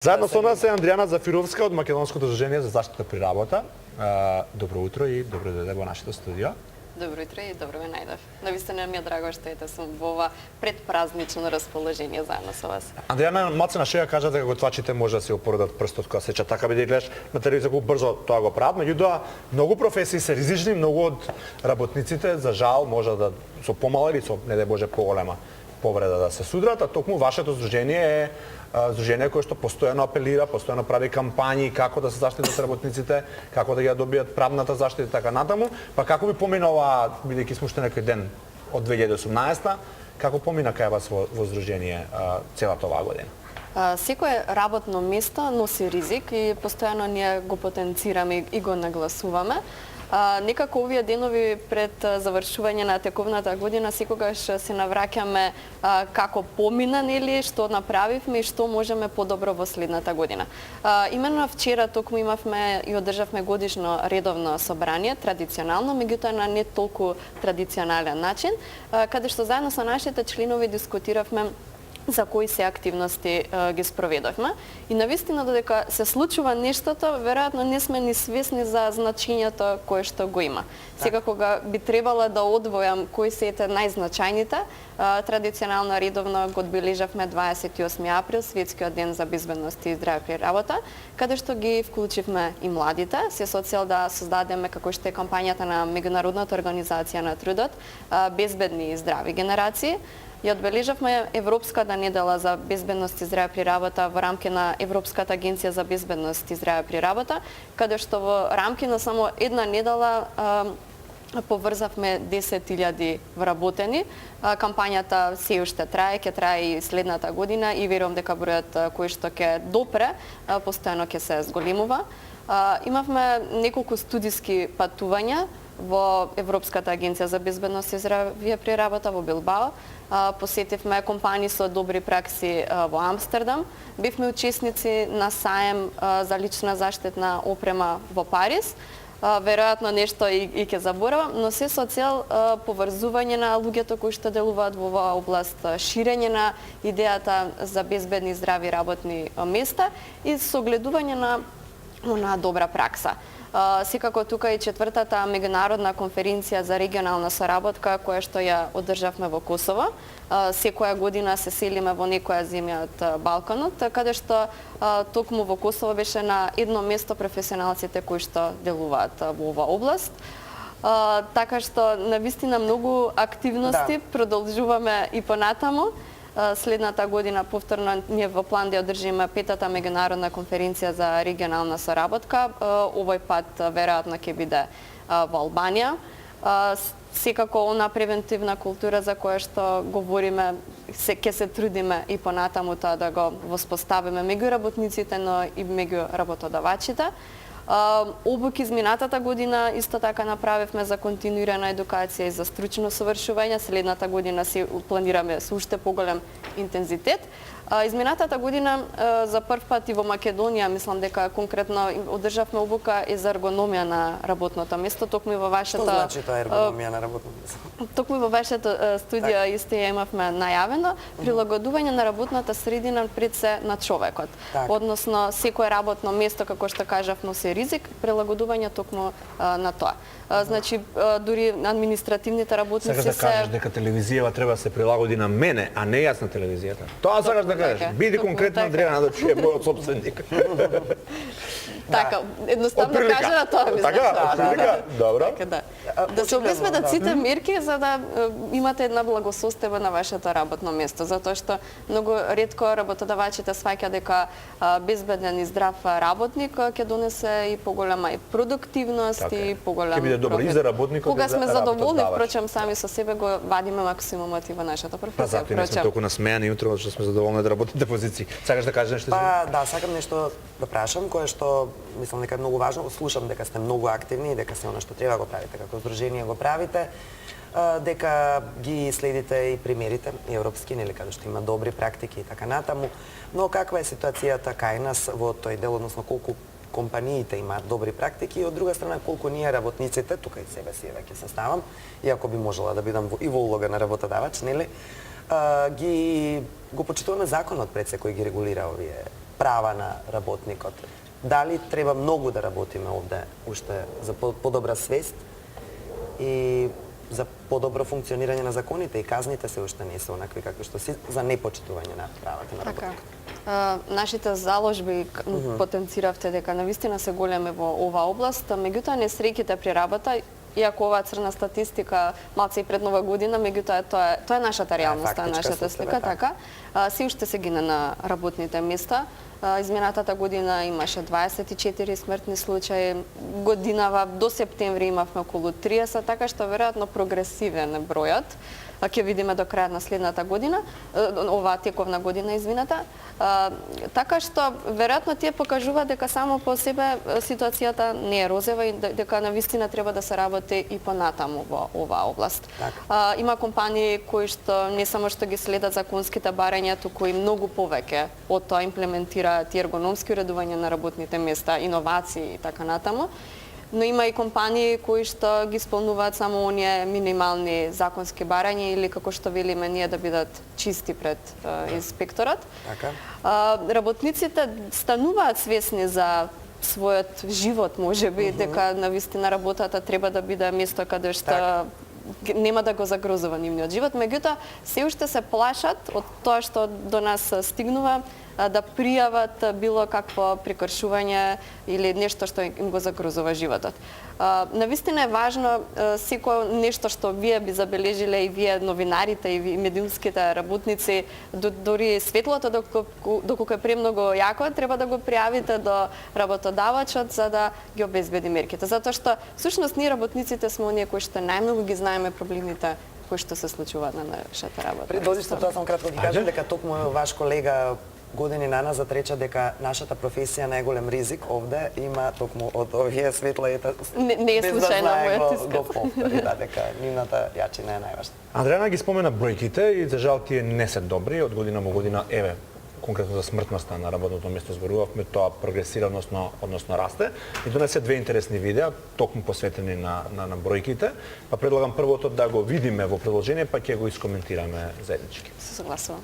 Заедно со нас е Андријана Зафировска од Македонското здружение за заштита при работа. Добро утро и добро дојде во нашето студио. Добро утро и добро ме најдов. Навистина ми е драго што ете сум во ова предпразнично расположение заедно со вас. Андријана, малце на шега кажа дека готвачите може да се опоредат прстот кога сечат, така биде гледаш на телевизија колку брзо тоа го прават, меѓутоа многу професии се ризични, многу од работниците за жал може да со помала или со не дај Боже поголема повреда да се судрат, а токму вашето здружение е здружение кое што постојано апелира, постојано прави кампањи како да се заштитат работниците, како да ја добијат правната заштита и така натаму. Па како ви помина ова, бидејќи сме уште некој ден од 2018-та, како помина кај вас во здружение целата оваа година? Секое работно место носи ризик и постојано ние го потенцираме и го нагласуваме. Некако овие денови пред завршување на тековната година секогаш се навраќаме како помина, нели, што направивме и што можеме подобро во следната година. Именно вчера токму имавме и одржавме годишно редовно собрание, традиционално, меѓутоа на не толку традиционален начин, каде што заедно со нашите членови дискутиравме за кои се активности ги спроведовме. И навистина додека се случува нештото, веројатно не сме ни свесни за значењето кое што го има. Сега кога би требало да одвојам кои се ете најзначајните, традиционално редовно го одбележавме 28 април, Светскиот ден за безбедност и здраве при работа, каде што ги вклучивме и младите, се со цел да создадеме како што е кампањата на Меѓународната организација на трудот, безбедни и здрави генерации. Ја одбележавме Европската недела за безбедност и здраве при работа во рамки на Европската агенција за безбедност и здраве при работа, каде што во рамки на само една недела поврзавме 10.000 вработени. Кампањата се уште трае, ќе трае и следната година и верувам дека бројот кој што ќе допре постојано ќе се зголемува. Имавме неколку студиски патувања во Европската агенција за безбедност и здравје при работа во Билбао. Посетивме компании со добри пракси во Амстердам. Бевме учесници на саем за лична заштитна опрема во Париз. Веројатно нешто и ќе заборавам, но се со цел поврзување на луѓето кои што делуваат во оваа област, ширење на идејата за безбедни и здрави работни места и согледување на добра пракса. Секако тука и четвртата меѓународна конференција за регионална соработка која што ја одржавме во Косово. Секоја година се селиме во некоја земја од Балканот, каде што токму во Косово беше на едно место професионалците кои што делуваат во оваа област. Така што навистина многу активности продолжуваме и понатаму. Следната година повторно ние во план да одржиме петата меѓународна конференција за регионална соработка. Овој пат веројатно ќе биде во Албанија. Секако она превентивна култура за која што говориме, ќе се трудиме и понатаму тоа да го воспоставиме меѓу работниците, но и меѓу работодавачите. Обуки изминатата година исто така направивме за континуирана едукација и за стручно совршување. Следната година се планираме со уште поголем интензитет. Изминатата година за прв пат и во Македонија, мислам дека конкретно одржавме обука и за ергономија на работното место, токму и во вашата... Што значи тоа ергономија на работното место? Токму и во вашата студија исто ја имавме најавено, прилагодување на работната средина пред се на човекот. Односно, секое работно место, како што кажав, носи ризик, прилагодување токму на тоа. Значи, дури административните работници се... Сакаш да кажеш дека телевизијава треба да се прилагоди на мене, а не јас на телевизијата. Тоа сакаш да кажеш. Биди конкретна, Андријана, да чуе мојот собственик. Така, едноставно кажа на тоа мислам. Така, добро. Да се обезбедат сите мерки за да имате една благосостојба на вашето работно место, затоа што многу ретко работодавачите сваќаат дека безбеден и здрав работник ќе донесе и поголема и продуктивност и поголем ќе биде добро и за работникот. Кога сме задоволни, впрочем, сами со себе го вадиме максимумот и во нашата професија. Затоа не сме толку насмеани утре, што сме задоволни да работите позиции. Сакаш да кажеш нешто? Да, сакам нешто да прашам, кое што мислам дека е многу важно. Слушам дека сте многу активни и дека се она што треба го правите, како здружение го правите, дека ги следите и примерите европски, нели, каде што има добри практики и така натаму. Но каква е ситуацијата кај нас во тој дел, односно колку компаниите имаат добри практики и од друга страна колку ние работниците, тука и себе си веќе се ставам, иако би можела да бидам и во улога на работодавач, нели, го почитуваме законот пред се кој ги регулира овие права на работникот. Дали треба многу да работиме овде уште за подобра свест и за подобро функционирање на законите и казните се уште не се онакви какви што си за непочитување на правата на Така. работникот. Нашите заложби потенциравте дека навистина се големи во оваа област, меѓутоа несреќите при работа, иако оваа црна статистика малце и пред нова година, меѓутоа тоа е нашата реалност, тоа е нашата слика, така. Се уште се гине на работните места. Изминатата година имаше 24 смртни случаи, годинава до септември имавме околу 30, така што веројатно прогресивен е бројот. Ќе видиме до крајот на следната година, оваа тековна година, извината. Така што веројатно тие покажуваат дека само по себе ситуацијата не е розева и дека навистина треба да се работи и понатаму во оваа област. Има компании кои што не само што ги следат законските барања, туку и многу повеќе од тоа имплементираат и ергономски уредување на работните места, иновации и така натаму. Но има и компании кои што ги исполнуваат само оние минимални законски барања или како што велиме ние да бидат чисти пред инспекторот. Така. Работниците стануваат свесни за својот живот, можеби, дека навистина работата треба да биде место каде што нема да го загрозува нивниот живот, меѓутоа се уште се плашат од тоа што до нас стигнува да пријават било какво прекршување или нешто што им го загрозува животот. Навистина е важно секој нешто што вие би забележиле и вие новинарите и медиумските работници, дори светлото доколку е премногу јако, треба да го пријавите до работодавачот за да ги обезбеди мерките. Затоа што всушност ние работниците сме оние кои што најмногу ги знаеме проблемите кои што се случуваат на нашата работа. Пред одиште тоа само кратко ги кажам дека токму ваш колега години наназад рече дека нашата професија е најголем ризик овде има токму од овие светла ета. Не е случајно мојот иск. Го повтори, дека нивната јачина е најважна. Адриана ги спомена бројките и за жал тие не се добри од година во година, еве конкретно за смртноста на работното место зборувавме, тоа прогресира, односно расте. И донесе две интересни видеа, токму посветени на бројките. Па предлагам првото да го видиме во продолжение, па ќе го искоментираме заеднички. Се согласувам.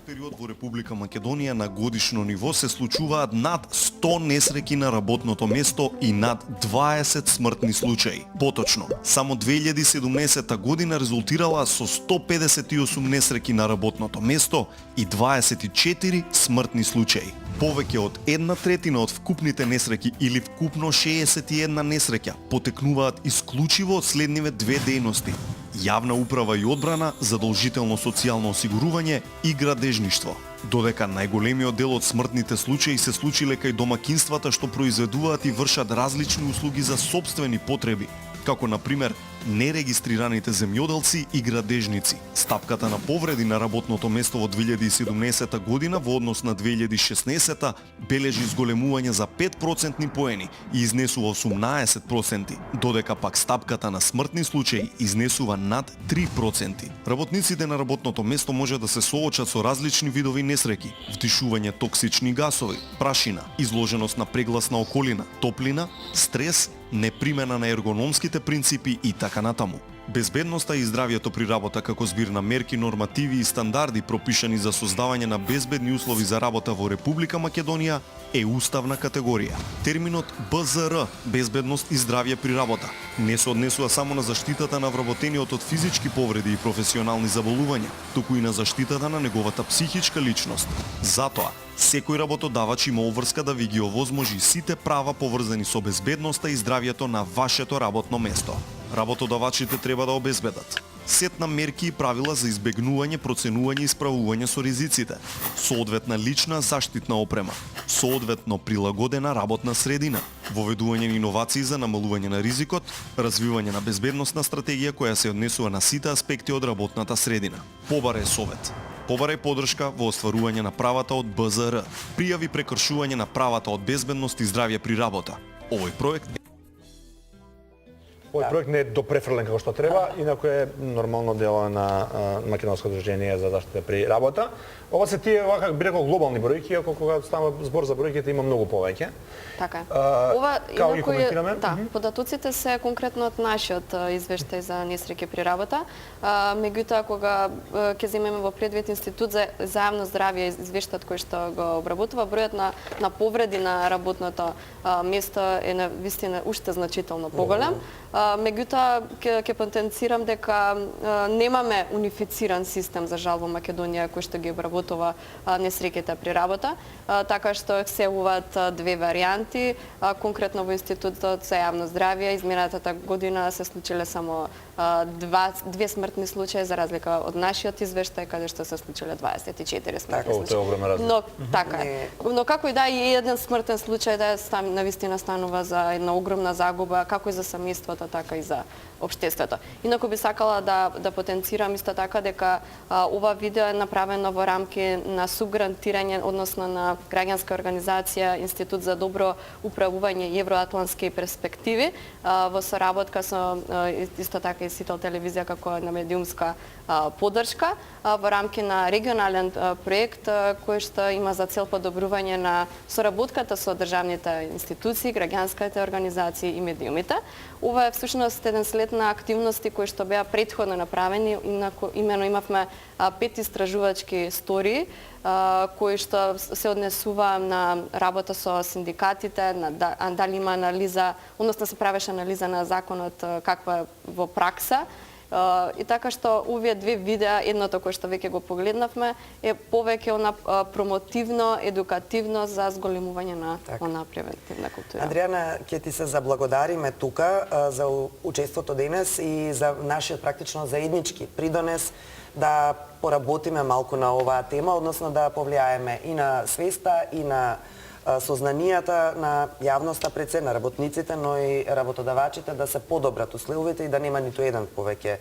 Период во Република Македонија на годишно ниво се случуваат над 100 несреќи на работното место и над 20 смртни случаи. Поточно, само 2017 година резултирала со 158 несреќи на работното место и 24 смртни случаи. Повеќе од 1/3 од вкупните несреќи или вкупно 61 несреќа потекнуваат исклучиво од следниве две дејности: јавна управа и одбрана, задолжително социјално осигурување и градежништво. Додека најголемиот дел од смртните случаи се случиле кај домакинствата што произведуваат и вршат различни услуги за сопствени потреби, како на пример нерегистрираните земјоделци и градежници. Стапката на повреди на работното место во 2017 година во однос на 2016 бележи зголемување за 5% поени и изнесува 18%, додека пак стапката на смртни случаи изнесува над 3%. Работниците на работното место може да се соочат со различни видови несреќи: вдишување токсични гасови, прашина, изложеност на прегласна околина, топлина, стрес, непримена на ергономските принципи и така натаму. Безбедноста и здравјето при работа како збир на мерки, нормативи и стандарди пропишани за создавање на безбедни услови за работа во Република Македонија е уставна категорија. Терминот БЗР, безбедност и здравје при работа, не се однесува само на заштитата на вработениот од физички повреди и професионални заболувања, туку и на заштитата на неговата психичка личност. Затоа, секој работодавач има обврска да ви ги овозможи сите права поврзани со безбедноста и здравјето на вашето работно место. Работодавачите треба да обезбедат сет на мерки и правила за избегнување, проценување и справување со ризиците, соодветна лична заштитна опрема, соодветно прилагодена работна средина, воведување на иновации за намалување на ризикот, развивање на безбедносна стратегија која се однесува на сите аспекти од работната средина. Побарај совет. Побарај подршка во остварување на правата од БЗР. Пријави прекршување на правата од безбедност и здравје при работа. Овој проект Овој проект не е допрефрлен како што треба, инаку е нормално дело на Македонско дружение за заштита при работа. Ова се тие вака би рекол глобални бројки, ако кога става збор за бројките има многу повеќе. Така е. Ова како ги коментираме? Да, податоците се конкретно од нашиот извештај за несреќи при работа. Меѓутоа кога ќе земеме во предвид Институт за јавно здравје извештајот кој што го обработува, бројот на повреди на работното место е на вистина уште значително поголем. Меѓутоа ќе потенцирам дека немаме унифициран систем за жал во Македонија кој што ги обработува несреќите при работа, така што се уват две варијанти. Конкретно во Институтот за јавно здравје изминатата година се случиле само две смртни случаи за разлика од нашиот извештај каде што се случиле 24 смртни случаи. Тоа е огромна разлика. Но така е. Но како и да е еден смртен случај да навистина станува за една огромна загуба како и за семејството, така и за општеството. Инаку би сакала да потенцирам исто така дека ова видео е направено во рамки на субгрантирање, односно на граѓанска организација Институт за добро управување и евроатлантски перспективи во соработка со исто така и Сител телевизија како една медиумска поддршка во рамки на регионален проект кој што има за цел подобрување на соработката со државните институции, граѓанските организации и медиумите. Ова е всушност еден след на активности кои што беа претходно направени, имено имавме 5 истражувачки стории кои што се однесува на работа со синдикатите, дали има анализа, односно се правеше анализа на законот каква во пракса. И така што овие две видеа, едното кое што веќе го погледнавме, е повеќе она промотивно, едукативно за зголемување на она превентивна култура. Андријана, ќе ти се заблагодариме тука за учеството денес и за нашиот практично заеднички придонес да поработиме малку на оваа тема, односно да повлијаеме и на свеста и на сознанијата на јавноста пред се, на работниците, но и работодавачите да се подобрат условите и да нема ниту еден повеќе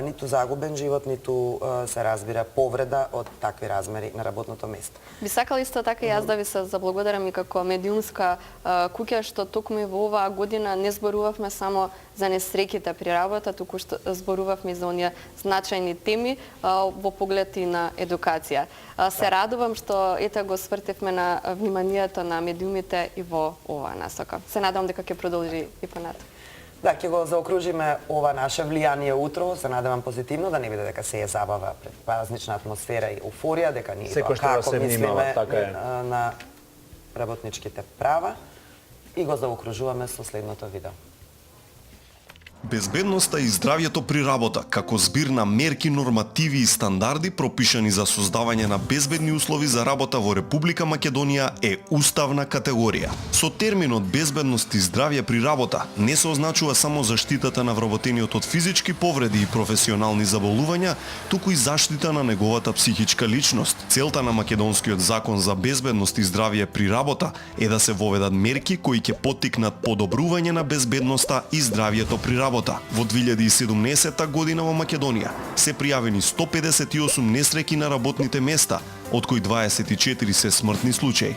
ниту загубен живот, ниту се разбира повреда од такви размери на работното место. Би сакала исто така и јас да ви се заблагодарам и како медиумска куќа што токму и во оваа година не зборувавме само за несреќите при работа, туку што зборувавме за оние значајни теми во поглед и на едукација. Се радувам што ете го свртевме на вниманието на медиумите и во оваа насока. Се надевам дека ќе продолжи и понатаму. Да, ќе го заокружиме ова наше влијание утро, се надевам позитивно, да не биде дека се е забава пред празнична атмосфера и еуфорија, дека ние како мислиме на работничките права и го заокружуваме со следното видео. Безбедноста и здравјето при работа, како збир на мерки, нормативи и стандарди пропишани за создавање на безбедни услови за работа во Република Македонија е уставна категорија. Со терминот безбедност и здравје при работа не се означува само заштитата на вработениот од физички повреди и професионални заболувања, туку и заштита на неговата психичка личност. Целта на македонскиот закон за безбедност и здравје при работа е да се воведат мерки кои ќе поттикнат подобрување на безбедноста и здравјето при работа. Во 2017 година во Македонија се пријавени 158 несреќи на работните места, од кои 24 се смртни случаи.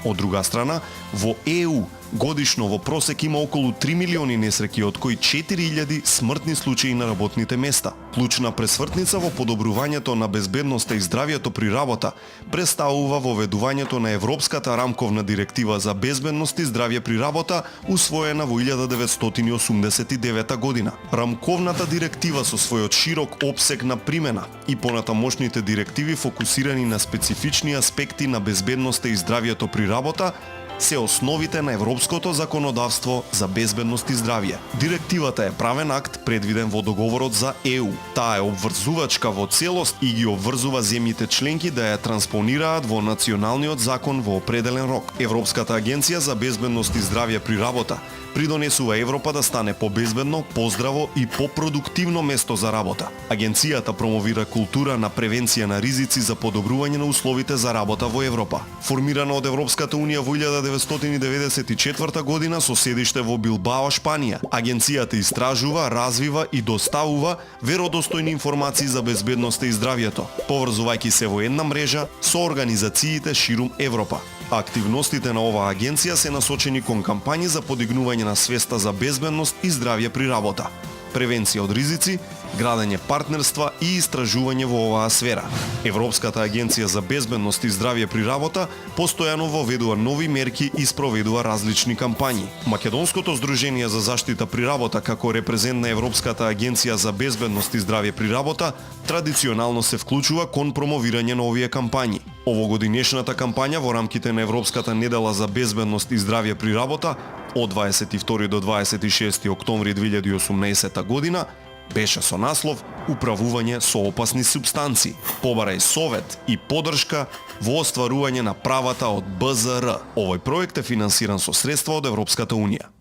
Од друга страна, во ЕУ годишно во просек има околу 3 милиони несреќи, од кои 4000 смртни случаи на работните места. Клучна пресвртница во подобрувањето на безбедноста и здравјето при работа представува воведувањето на Европската рамковна директива за безбедност и здравје при работа, усвоена во 1989 година. Рамковната директива со својот широк опсег на примена и понатамошните директиви фокусирани на специфични аспекти на безбедноста и здравјето при работа се основите на европското законодавство за безбедност и здравје. Директивата е правен акт предвиден во договорот за ЕУ. Таа е обврзувачка во целост и ги обврзува земјите членки да ја транспонираат во националниот закон во определен рок. Европската агенција за безбедност и здравје при работа придонесува Европа да стане побезбедно, поздраво и попродуктивно место за работа. Агенцијата промовира култура на превенција на ризици за подобрување на условите за работа во Европа. Формирана од Европската унија во 1994 година со седиште во Билбао, Шпанија, агенцијата истражува, развива и доставува веродостојни информации за безбедноста и здравјето, поврзувајќи се во една мрежа со организациите ширум Европа. Активностите на оваа агенција се насочени кон кампањи за подигнување на свеста за безбедност и здравје при работа, превенција од ризици, градење партнерства и истражување во оваа сфера. Европската агенција за безбедност и здравје при работа постојано воведува нови мерки и спроведува различни кампањи. Македонското здружение за заштита при работа како репрезент на Европската агенција за безбедност и здравје при работа традиционално се вклучува кон промовирање на овие кампањи. Овогодинешната кампања во рамките на Европската недела за безбедност и здравје при работа од 22 до 26 октомври 2018 година беше со наслов Управување со опасни супстанции. Побарај совет и поддршка во остварување на правата од БЗР. Овој проект е финансиран со средства од Европската унија.